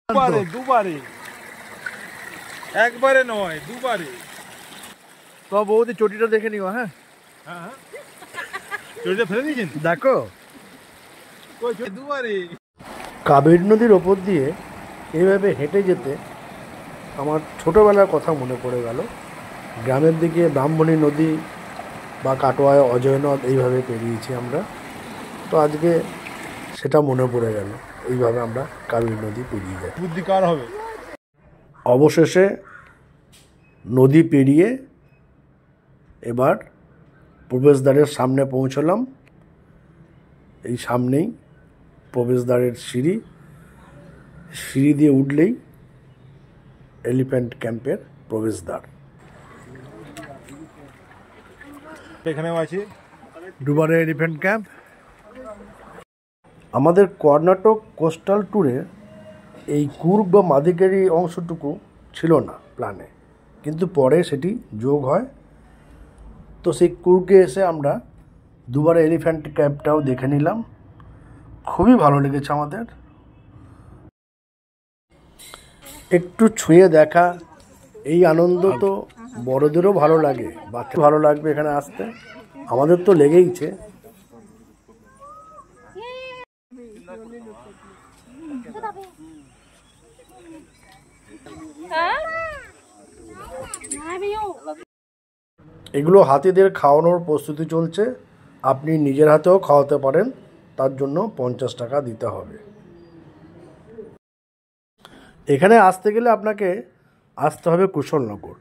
দুবারে দুবারে, একবারে নয় দুবারে। তো বৌদি চটিটা দেখে নিও। হ্যাঁ হ্যাঁ, চটিটা ফেলে দিয়েছেন, দেখো। দুবারে। কাবেরী নদীর ওপর দিয়ে এইভাবে হেঁটে যেতে আমার ছোটোবেলার কথা মনে পড়ে গেল। গ্রামের দিকে ব্রাহ্মণী নদী বা কাটোয়ায় অজয় নদ এইভাবে পেরিয়েছি আমরা। তো আজকে সেটা মনে পড়ে গেল, এইভাবে আমরা কাবেরী নদী পেরিয়ে যাই। বুদ্ধি কার হবে। অবশেষে নদী পেরিয়ে এবার প্রবেশদ্বারের সামনে পৌঁছলাম। এই সামনেই প্রবেশদ্বারের সিঁড়ি, সিঁড়ি দিয়ে উঠলেই এলিফ্যান্ট ক্যাম্পের প্রবেশদ্বার। এখানেও আছে দুবারে এলিফ্যান্ট ক্যাম্প। আমাদের কর্ণাটক কোস্টাল ট্যুরে এই কুর্গ বা মাদিকেরি অংশটুকু ছিল না প্ল্যানে, কিন্তু পরে সেটি যোগ হয়। তো সেই কুর্গে এসে আমরা দুবারে এলিফ্যান্ট ক্যাম্পটাও দেখে নিলাম। খুবই ভালো লেগেছে আমাদের। একটু ছুঁয়ে দেখা, এই আনন্দ তো বড়দেরও ভালো লাগে, বাচ্চা ভালো লাগবে এখানে আসতে। আমাদের তো লেগেইছে। এগুলো হাতিদের খাওয়ানোর প্রস্তুতি চলছে। আপনি নিজের হাতেও খাওয়াতে পারেন, তার জন্য 50 টাকা দিতে হবে। এখানে আসতে গেলে আপনাকে আসতে হবে কুশলনগর।